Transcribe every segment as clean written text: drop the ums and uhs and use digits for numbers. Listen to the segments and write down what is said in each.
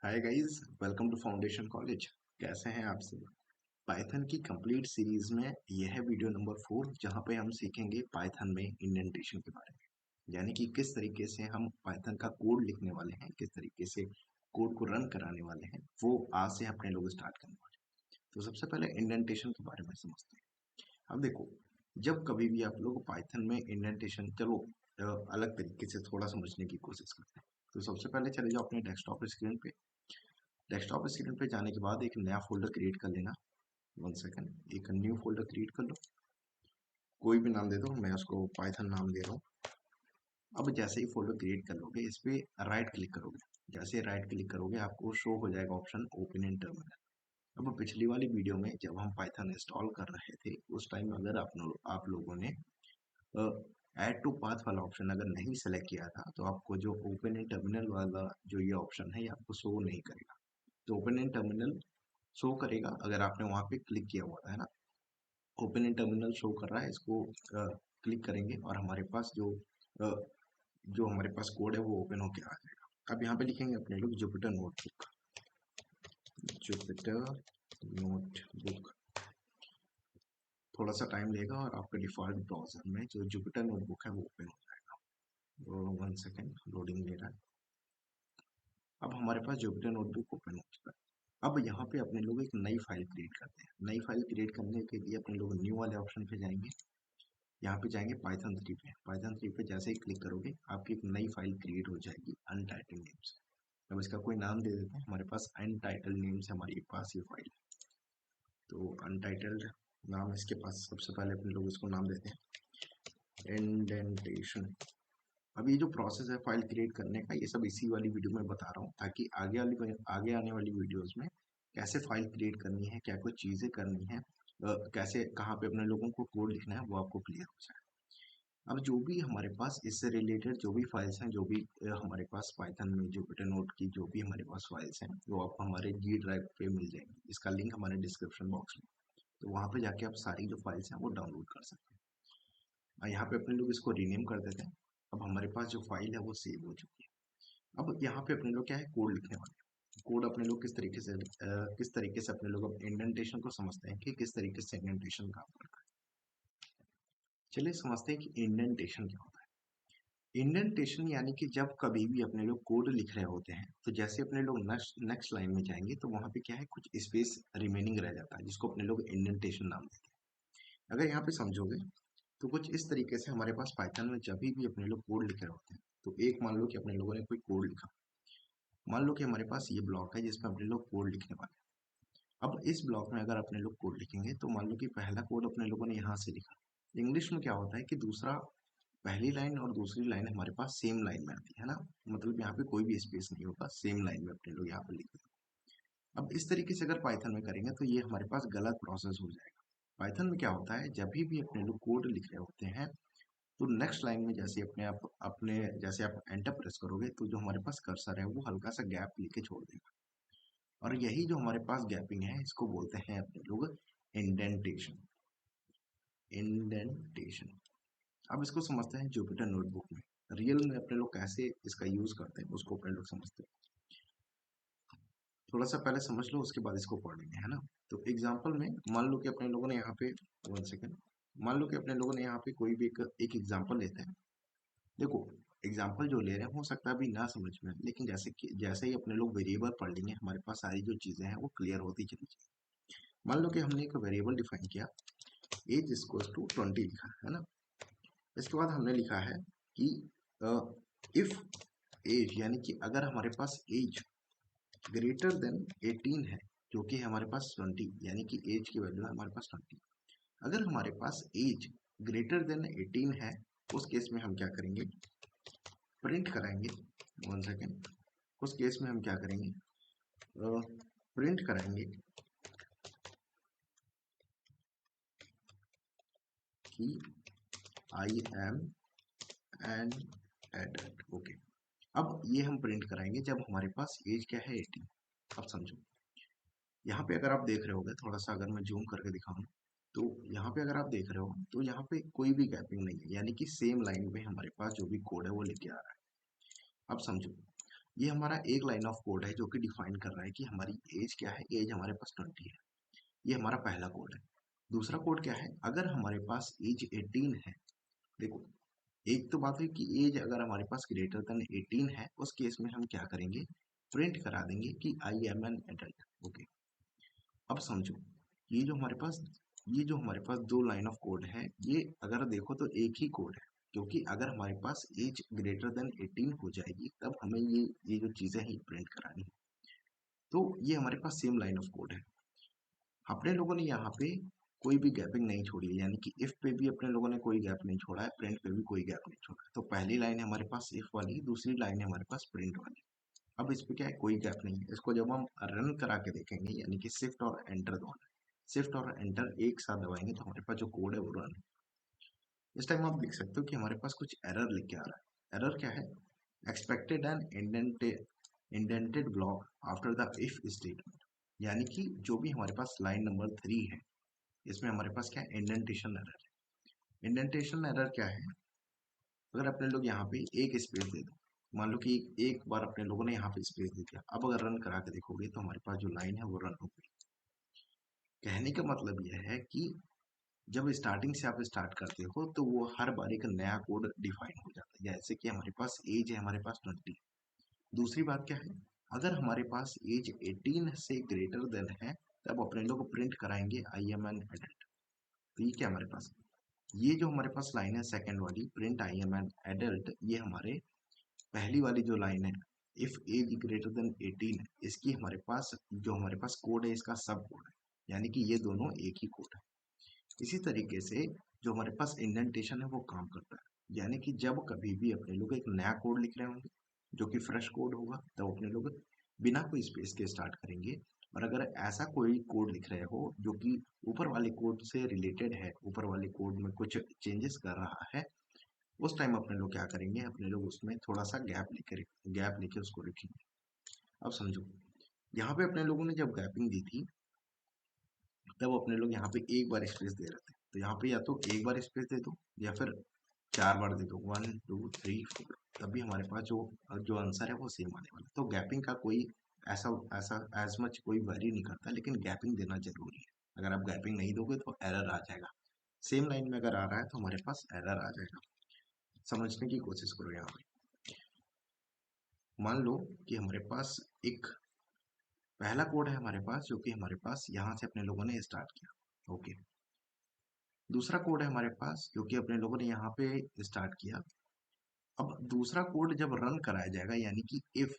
Hi guys, welcome to foundation college. कैसे हैं आप सब? पाइथन की कंप्लीट सीरीज में यह है वीडियो नंबर 4, जहां पे हम सीखेंगे पाइथन में इंडेंटेशन के बारे में। यानी कि किस तरीके से हम पाइथन का कोड लिखने वाले हैं, किस तरीके से कोड को रन कराने वाले हैं, वो आज से अपने लोग स्टार्ट करने वाले हैं। तो सबसे पहले इंडेंटेशन के बारे में समझते हैं। अब देखो, जब कभी भी आप लोग पाइथन में इंडेंटेशन, चलो अलग तरीके से थोड़ा समझने की कोशिश करते हैं। तो सबसे पहले चले जाओ अपने डेस्कटॉप स्क्रीन पे। डेस्कटॉप स्क्रीन पे जाने के बाद एक नया फोल्डर क्रिएट कर लेना। 1 सेकंड, एक न्यू फोल्डर क्रिएट कर लो। कोई भी नाम दे दो, मैं उसको पाइथन नाम दे रहा हूँ। अब जैसे ही फोल्डर क्रिएट कर लोगे, इस पे राइट क्लिक करोगे। जैसे राइट क्लिक करोगे, आपको शो हो जाएगा ऑप्शन ओपन इन टर्मिनल। अब पिछली वाली वीडियो में जब हम पाइथन इंस्टॉल कर रहे थे, उस टाइम अगर आप लोगों ने ऐड टू पाथ वाला ऑप्शन अगर नहीं सेलेक्ट किया था, तो आपको जो ओपन इन टर्मिनल वाला जो ये ऑप्शन है, ये आपको शो नहीं करेगा। तो ओपन इन टर्मिनल शो करेगा अगर आपने वहां पे क्लिक किया हुआ है ना। ओपन इन टर्मिनल शो कर रहा है, इसको क्लिक करेंगे और हमारे पास अ, जो हमारे पास कोड है वो ओपन होके आ जाएगा। अब यहाँ पे लिखेंगे अपने लोग जुपिटर नोटबुक। जुपिटर नोटबुक थोड़ा सा टाइम लेगा और आपके डिफॉल्ट ब्राउजर में जो जुपिटर नोटबुक है वो ओपन हो जाएगा। तो 1 सेकेंड, लोडिंग ले रहा है। अब हमारे पास जुपिटर नोटबुक ओपन हो चुका है। अब यहाँ पे अपने लोग एक नई फाइल क्रिएट करते हैं। नई फाइल क्रिएट करने के लिए अपने लोग न्यू वाले ऑप्शन पे जाएंगे। यहाँ पे जाएंगे पाइथन 3 पे। पाइथन 3 पे जैसे ही क्लिक करोगे, आपकी एक नई फाइल क्रिएट हो जाएगी अनटाइटल्ड नेम से। अब इसका कोई नाम दे देते हैं। हमारे पास अनटाइटल्ड नेम से हमारे पास ये फाइल है, तो अनटाइटल्ड नाम इसके पास। सबसे पहले अपने लोग इसको नाम देते हैं इंडेंटेशन। अब ये जो प्रोसेस है फाइल क्रिएट करने का, ये सब इसी वाली वीडियो में बता रहा हूँ, ताकि आगे आने वाली वीडियोस में कैसे फाइल क्रिएट करनी है, क्या कुछ चीज़ें करनी है, कैसे कहाँ पे अपने लोगों को कोड लिखना है, वो आपको क्लियर हो जाए। अब जो भी हमारे पास इससे रिलेटेड जो भी फाइल्स हैं, जो भी हमारे पास पाइथन में जुपिटर नोट की जो भी हमारे पास फाइल्स हैं, वो आपको हमारे जी ड्राइव पे मिल जाएंगी। इसका लिंक हमारे डिस्क्रिप्शन बॉक्स में, तो वहाँ पे जाके आप सारी जो फाइल्स हैं वो डाउनलोड कर सकते हैं। यहाँ पे अपने लोग इसको रीनेम कर देते हैं। अब हमारे पास जो फाइल है वो सेव हो चुकी है। अब यहाँ पे अपने लोग क्या है, कोड लिखने वाले हैं। कोड अपने लोग किस तरीके से अपने लोग अब इंडेंटेशन को समझते हैं कि किस तरीके से इंडेंटेशन काम करता है। चलिए समझते हैं कि इंडेंटेशन क्या होता है। इंडेंटेशन यानी कि जब कभी भी अपने लोग कोड लिख रहे होते हैं, तो जैसे अपने लोग नेक्स्ट लाइन में जाएंगे, तो वहां पे क्या है, कुछ स्पेस रिमेनिंग रह जाता है, जिसको अपने लोग इंडेंटेशन नाम देते हैं। अगर यहाँ पे समझोगे, तो कुछ इस तरीके से हमारे पास पाइथन में जब भी अपने लोग कोड लिख रहे होते हैं, तो एक मान लो कि अपने लोगों ने कोई कोड लिखा। मान लो कि हमारे पास ये ब्लॉक है जिसमें अपने लोग कोड लिखने वाले हैं। अब इस ब्लॉक में अगर अपने लोग कोड लिखेंगे, तो मान लो कि पहला कोड अपने लोगों ने यहाँ से लिखा। इंग्लिश में क्या होता है कि दूसरा पहली लाइन और दूसरी लाइन हमारे पास सेम लाइन में आती है ना। मतलब यहाँ पे कोई भी स्पेस नहीं होगा, सेम लाइन में अपने लोग यहाँ पे लिख देंगे। अब इस तरीके से अगर पाइथन में करेंगे, तो ये हमारे पास गलत प्रोसेस हो जाएगा। पाइथन में क्या होता है, जब भी अपने लोग कोड लिख रहे होते हैं, तो नेक्स्ट लाइन में जैसे आप एंटर प्रेस करोगे, तो जो हमारे पास कर्सर है वो हल्का सा गैप लेके छोड़ देगा। और यही जो हमारे पास गैपिंग है, इसको बोलते हैं अपने लोग इंडेंटेशन। इंडेंटेशन। अब इसको समझते हैं जुपिटर नोटबुक में। रियल में अपने लोग कैसे इसका यूज करते हैं, उसको अपने लोग समझते हैं। थोड़ा सा पहले समझ लो, उसके बाद इसको पढ़ेंगे, है ना। तो एग्जाम्पल में मान लो कि अपने लोगों ने यहाँ पे 1 सेकेंड, मान लो कि अपने लोगों ने यहाँ पे कोई भी एक एग्जाम्पल लेते हैं। देखो, एग्जाम्पल जो ले रहे हैं हो सकता है अभी ना समझ में आए, लेकिन जैसे ही अपने लोग वेरिएबल पढ़ लेंगे, हमारे पास सारी जो चीजें हैं वो क्लियर होती चली जाएगी। मान लो कि हमने एक वेरिएबल डिफाइन किया, एज इक्वल्स टू 20 लिखा है ना। इसके बाद हमने लिखा है कि इफ एज, यानी कि अगर हमारे पास एज ग्रेटर देन 18 है, जो कि हमारे पास 20, यानी कि एज की वैल्यू है हमारे पास 20। अगर हमारे पास एज ग्रेटर देन 18 है, उस केस में हम क्या करेंगे, प्रिंट कराएंगे। 1 सेकेंड, उस केस में हम क्या करेंगे, प्रिंट कराएंगे कि I am an adult. Okay, अब ये हम प्रिंट कराएंगे जब हमारे पास एज क्या है, 18। अब समझो, यहाँ पे अगर आप देख रहे होगे, थोड़ा सा अगर मैं जूम करके दिखाऊं, तो यहाँ पे अगर आप देख रहे हो, तो यहाँ पे कोई भी गैपिंग नहीं है, यानी कि सेम लाइन पे हमारे पास जो भी कोड है वो लेके आ रहा है। अब समझो, ये हमारा एक लाइन ऑफ कोड है जो कि डिफाइन कर रहा है कि हमारी एज क्या है। एज हमारे पास 20 है। ये हमारा पहला कोड है। दूसरा कोड क्या है, अगर हमारे पास एज 18 है, देखो एक तो बात है कि एज अगर हमारे पास ग्रेटर देन 18 है, उस केस में हम क्या करेंगे, प्रिंट करा देंगे कि I am an adult. Okay, अब समझो, ये जो हमारे पास ये जो हमारे पास दो लाइन ऑफ कोड है, ये अगर देखो तो एक ही कोड है, क्योंकि अगर हमारे पास एज ग्रेटर देन 18 हो जाएगी तब हमें ये जो चीजें हैं प्रिंट करानी है। तो ये हमारे पास सेम लाइन ऑफ कोड है। अपने लोगों ने यहाँ पे कोई भी गैपिंग नहीं छोड़ी है, यानी कि इफ पे भी अपने लोगों ने कोई गैप नहीं छोड़ा है, प्रिंट पे भी कोई गैप नहीं छोड़ा है। तो पहली लाइन है हमारे पास इफ वाली, दूसरी लाइन है हमारे पास प्रिंट वाली। अब इस पे क्या है, कोई गैप नहीं है। इसको जब हम रन करा के देखेंगे, यानी कि शिफ्ट और एंटर दबाना, शिफ्ट और एंटर एक साथ दबाएंगे तो हमारे पास जो कोड है वो रन। इस टाइम आप देख सकते हो कि हमारे पास कुछ एरर लिख के आ रहा है। एरर क्या है, expected an indented block after the if statement. यानी कि जो भी हमारे पास लाइन नंबर 3 है, इसमें हमारे पास क्या है, इंडेंटेशन एरर है। इंडेंटेशन एरर क्या है, अगर अपने लोग यहाँ पे एक स्पेस दे दो, मान लो कि एक बार अपने लोगों ने यहाँ पे स्पेस दे दिया, अब अगर रन करा के देखोगे तो हमारे पास जो लाइन है वो रन हो गई। कहने का मतलब यह है कि जब स्टार्टिंग से आप स्टार्ट करते हो तो वो हर बार एक नया कोड डिफाइन हो जाता है। जैसे कि हमारे पास एज है, हमारे पास 20। दूसरी बात क्या है, अगर हमारे पास एज 18 से ग्रेटर देन है, तब अपने लोग प्रिंट कराएंगे आई एम एन एडल्ट। तो ये क्या हमारे पास, ये जो हमारे पास लाइन है सेकंड वाली, print I am an adult, ये हमारे पहली वाली जो लाइन है इफ एज ग्रेटर देन 18 है, इसकी हमारे पास जो हमारे पास कोड है इसका सब कोड है, यानी कि ये दोनों एक ही कोड है। इसी तरीके से जो हमारे पास इंडेंटेशन है वो काम करता है, यानी कि जब कभी भी अपने लोग एक नया कोड लिख रहे होंगे जो कि फ्रेश कोड होगा, तब अपने लोग बिना कोई स्पेस के स्टार्ट करेंगे। और अगर ऐसा कोई कोड लिख रहे हो जो कि ऊपर वाले कोड से रिलेटेड है, ऊपर वाले कोड में कुछ चेंजेस कर रहा है, उस टाइम अपने लोग क्या करेंगे, अपने लोग उसमें थोड़ा सा गैप लेके उसको लिखेंगे। अब समझो, यहाँ पे अपने लोगों ने जब गैपिंग दी थी, तब अपने लोग यहाँ पे एक बार स्पेस दे रहे थे, तो यहाँ पे या तो एक बार स्पेस दे दो या फिर 4 बार दे दो, 1 2 3 4, तभी हमारे पास जो आंसर है वो सेम आने वाला है। तो गैपिंग का कोई ऐसा ऐसा एज मच कोई वैरी नहीं करता, लेकिन गैपिंग देना जरूरी है। अगर आप गैपिंग नहीं दोगे तो एरर आ जाएगा। सेम लाइन में अगर आ रहा है तो हमारे पास एरर आ जाएगा। समझने की कोशिश करो। यहाँ पे मान लो कि हमारे पास एक पहला कोड है हमारे पास, जो कि हमारे पास यहाँ से अपने लोगों ने स्टार्ट किया। ओके, दूसरा कोड है हमारे पास जो कि अपने लोगों ने यहाँ पे स्टार्ट किया। अब दूसरा कोड जब रन कराया जाएगा, यानी कि if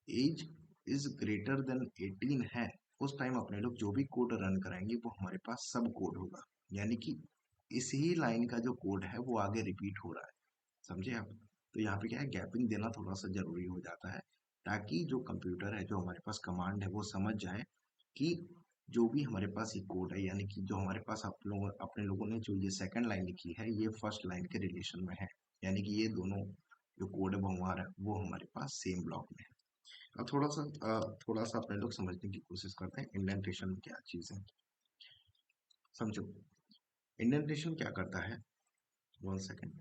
age is greater than 18 है, उस टाइम अपने लोग जो भी कोड रन कराएंगे वो हमारे पास सब कोड होगा, यानी कि इसी लाइन का जो कोड है वो आगे रिपीट हो रहा है। समझे आप? तो यहाँ पे क्या है, गैपिंग देना थोड़ा सा जरूरी हो जाता है, ताकि जो कंप्यूटर है, जो हमारे पास कमांड है, वो समझ जाए कि जो भी हमारे पास ये कोड है, यानी कि जो हमारे पास आप लोग अपने लोगों ने जो ये सेकंड लाइन लिखी है, ये फर्स्ट लाइन के रिलेशन में है, यानी कि ये दोनों जो कोड है वो हमारे पास सेम ब्लॉक में है। अब थोड़ा सा अपने लोग समझने की कोशिश करते हैं इंडेंटेशन क्या चीज़ है। समझो, इंडेंटेशन क्या करता है, 1 second.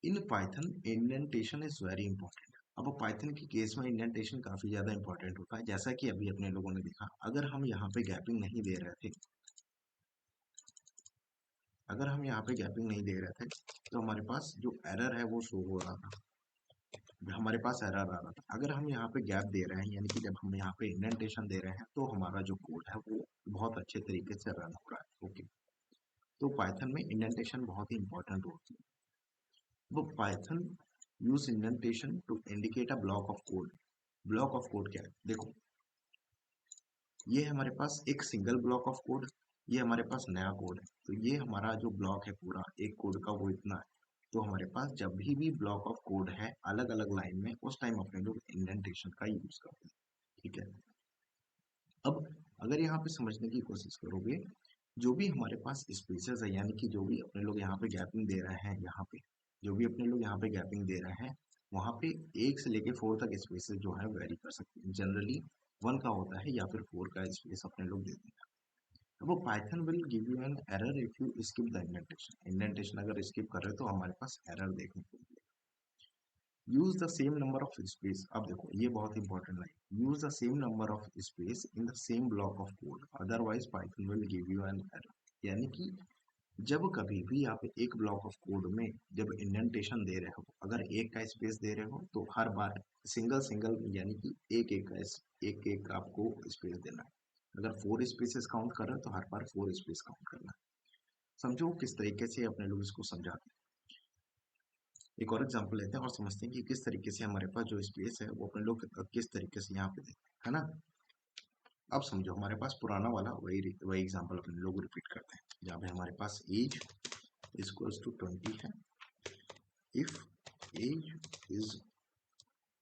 In Python indentation is very important. अब पाइथन के केस में इंडेंटेशन काफी ज्यादा इंपॉर्टेंट होता है। जैसा कि अभी अपने लोगों ने देखा, अगर हम यहाँ पे गैपिंग नहीं दे रहे थे, अगर हम यहाँ पे गैपिंग नहीं दे रहे थे तो हमारे पास जो एरर है वो शो हो रहा था, हमारे पास एरर आ रहा था। अगर हम यहाँ पे गैप दे रहे हैं, यानी कि जब हम यहाँ पे इंडेंटेशन दे रहे हैं, तो हमारा जो कोड है वो बहुत अच्छे तरीके से रन हो रहा है। ओके, तो पाइथन में इंडेंटेशन बहुत ही इंपॉर्टेंट होती है। वो Python use indentation to indicate a block of code. Block of code क्या है, देखो ये है हमारे पास एक सिंगल ब्लॉक ऑफ कोड, ये हमारे पास नया कोड है। तो ये हमारा जो ब्लॉक है पूरा एक कोड का वो इतना है। तो हमारे पास जब भी ब्लॉक ऑफ कोड है अलग अलग लाइन में, उस टाइम अपने लोग इंडेंटेशन का यूज करते हैं। ठीक है, अब अगर यहाँ पे समझने की कोशिश करोगे, जो भी हमारे पास स्पेसेस है, यानी कि जो भी अपने लोग यहाँ पे गैपिंग दे रहे हैं, यहाँ पे जो भी अपने लोग यहाँ पे गैपिंग दे रहे हैं, वहाँ पे 1 से लेके 4 तक स्पेसेस जो है वेरी कर सकते हैं। जनरली 1 का होता है या फिर 4 का स्पेस अपने लोग देते हैं। अब वो Python will give you an error if you skip the indentation. Indentation अगर स्किप कर रहे हो तो हमारे पास एरर देखने को मिलेगा। Use the same number of space. अब देखो ये बहुत इंपॉर्टेंट है, use the same number of space in the same block of code, otherwise Python will give you an error. यानी कि जब कभी भी आप एक ब्लॉक ऑफ कोड में जब इंडेंटेशन दे रहे हो, अगर एक का स्पेस दे रहे हो तो हर बार सिंगल सिंगल यानी कि एक एक आपको स्पेस देना है। अगर 4 स्पेसेस काउंट कर रहे हो तो हर बार 4 स्पेस काउंट करना है। समझो किस तरीके से अपने लोग इसको समझाते हैं। एक और एग्जांपल लेते हैं और समझते हैं कि किस तरीके से हमारे पास जो स्पेस है वो अपने लोग किस तरीके से यहाँ पे देते हैं, है ना। अब समझो हमारे पास पुराना वाला वही वही एग्जांपल अपने लोग रिपीट करते हैं, जहाँ पे हमारे पास एज इक्वल्स टू 20 है। If age is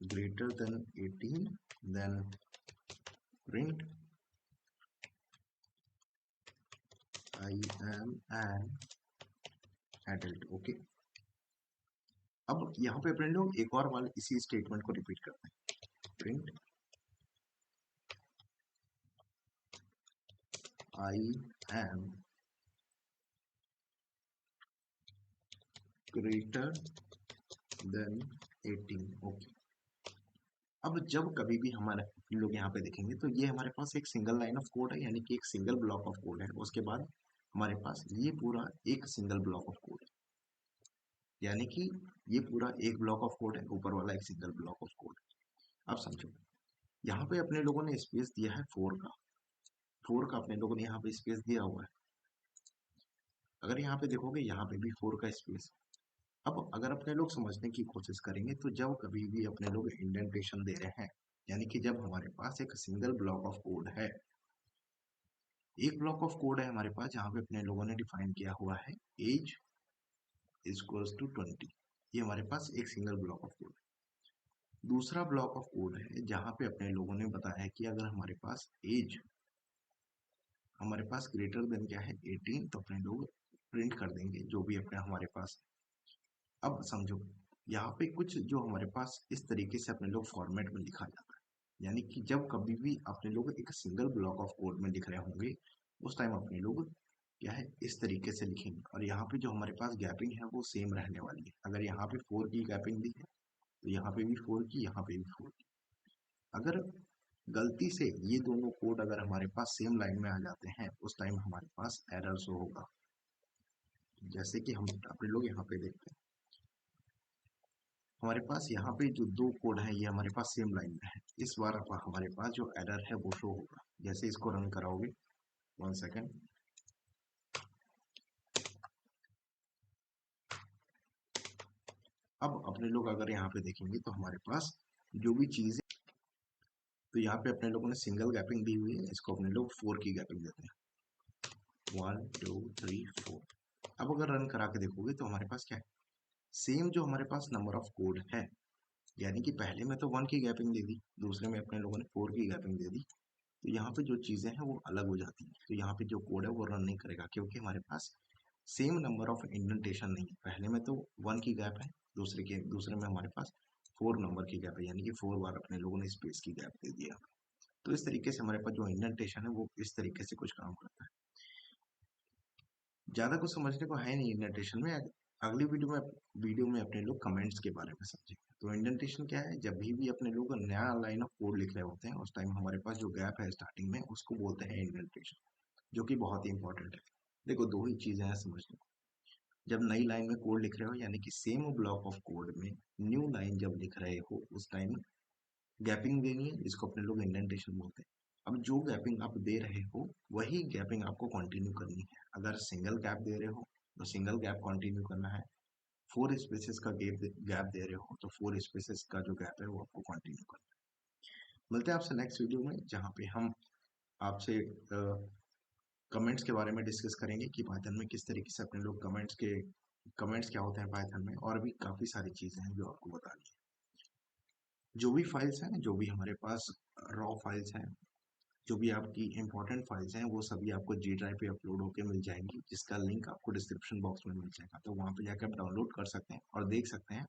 greater than 18, then print I am an adult. Okay. अब यहाँ पे अपने लोग एक और वाले इसी स्टेटमेंट को रिपीट करते हैं, print I am greater than 18. Okay. अब जब कभी भी हमारे लोग यहाँ पे देखेंगे तो ये हमारे पास एक सिंगल लाइन ऑफ कोड है, यानी कि एक सिंगल ब्लॉक ऑफ कोड है। उसके बाद हमारे पास ये पूरा एक सिंगल ब्लॉक ऑफ कोड है, यानी कि ये पूरा एक ब्लॉक ऑफ कोड है, ऊपर वाला एक सिंगल ब्लॉक ऑफ कोड। अब समझो यहाँ पे अपने लोगों ने स्पेस दिया है 4 का अपने लोगों ने यहाँ पे स्पेस दिया हुआ है। अगर यहाँ पे देखोगे यहाँ पे भी 4 का स्पेस। अब अगर अपने लोग समझने की कोशिश करेंगे तो जब कभी भी अपने लोग इंडेंटेशन दे रहे हैं, यानी कि जब हमारे पास एक सिंगल ब्लॉक ऑफ कोड है, एक ब्लॉक ऑफ कोड है हमारे पास जहाँ पे अपने लोगों ने डिफाइन किया हुआ है एज इक्वल्स टू 20, ये हमारे पास एक सिंगल ब्लॉक ऑफ कोड। दूसरा ब्लॉक ऑफ कोड है जहाँ पे अपने लोगों ने बताया कि अगर हमारे पास एज हमारे पास ग्रेटर देन क्या है 18, तो अपने लोग प्रिंट कर देंगे जो भी अपने हमारे पास। अब समझो यहाँ पे कुछ जो हमारे पास इस तरीके से अपने लोग फॉर्मेट में लिखा जाता है, यानी कि जब कभी भी अपने लोग एक सिंगल ब्लॉक ऑफ कोड में लिख रहे होंगे उस टाइम अपने लोग क्या है इस तरीके से लिखेंगे, और यहाँ पे जो हमारे पास गैपिंग है वो सेम रहने वाली है। अगर यहाँ पे 4 की गैपिंग दी है तो यहाँ पे भी 4 की, यहाँ पे भी 4 की। अगर गलती से ये दोनों कोड अगर हमारे पास सेम लाइन में आ जाते हैं उस टाइम हमारे पास एरर शो होगा। जैसे कि हम अपने लोग यहाँ पे देखते हैं हमारे पास यहाँ पे जो 2 कोड है ये हमारे पास सेम लाइन में है। इस बार हमारे पास जो एरर है वो शो होगा। जैसे इसको रन कराओगे, 1 सेकेंड। अब अपने लोग अगर यहाँ पे देखेंगे तो हमारे पास जो भी चीज है, तो यहाँ पे अपने लोगों ने सिंगल गैपिंग दी हुई है, इसको अपने लोग 4 की गैपिंग देते हैं, 1 2 3 4। अब अगर रन करा के देखोगे तो हमारे पास क्या है, सेम जो हमारे पास नंबर ऑफ कोड है, यानी कि पहले में तो 1 की गैपिंग दे दी, दूसरे में अपने लोगों ने 4 की गैपिंग दे दी, तो यहाँ पे जो चीजें हैं वो अलग हो जाती हैं। तो यहाँ पे जो कोड है वो रन नहीं करेगा क्योंकि हमारे पास सेम नंबर ऑफ इंडेंटेशन नहीं है। पहले में तो 1 की गैप है, दूसरे में हमारे पास 4 नंबर की गैप है, यानी कि 4 बार अपने लोगों ने स्पेस की गैप दे दिया। तो इस तरीके से हमारे पास जो इंडेंटेशन है वो इस तरीके से कुछ काम करता है। ज्यादा कुछ समझने को है नहीं इंडेंटेशन में। अगली वीडियो में अपने लोग कमेंट्स के बारे में समझेंगे। तो इंडेंटेशन क्या है, जब भी अपने लोग नया लाइन ऑफ कोड लिख रहे होते हैं उस टाइम हमारे पास जो गैप है स्टार्टिंग में उसको बोलते हैं इंडेंटेशन, जो कि बहुत ही इंपॉर्टेंट है। देखो दो ही चीजें हैं समझने को, जब नई लाइन में कोड लिख रहे हो यानी कि सेम ब्लॉक ऑफ कोड में न्यू लाइन जब लिख रहे हो उस टाइम गैपिंग देनी है, जिसको अपने लोग इंडेंटेशन बोलते हैं। अब जो गैपिंग आप दे रहे हो वही गैपिंग आपको कंटिन्यू करनी है। अगर सिंगल गैप दे रहे हो तो सिंगल गैप कंटिन्यू करना है, 4 स्पेसेस का गैप दे रहे हो तो 4 स्पेसेस का जो गैप है वो आपको कंटिन्यू करना है। मिलते हैं आपसे नेक्स्ट वीडियो में जहाँ पे हम आपसे कमेंट्स के बारे में डिस्कस करेंगे कि पाइथन में किस तरीके से अपने लोग कमेंट्स क्या होते हैं पाइथन में, और भी काफ़ी सारी चीज़ें हैं जो आपको बतानी है। जो भी फाइल्स हैं, जो भी हमारे पास रॉ फाइल्स हैं, जो भी आपकी इंपॉर्टेंट फाइल्स हैं वो सभी आपको जी ड्राइव पे अपलोड होकर मिल जाएंगी, जिसका लिंक आपको डिस्क्रिप्शन बॉक्स में मिल जाएगा। तो वहाँ पे जाकर आप डाउनलोड कर सकते हैं और देख सकते हैं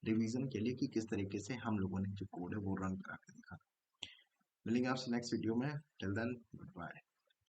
रिवीजन के लिए कि किस तरीके से हम लोगों ने जो कोड है वो रन करा के दिखा। मिलेंगे आपसे नेक्स्ट वीडियो में, टिल देन बाय।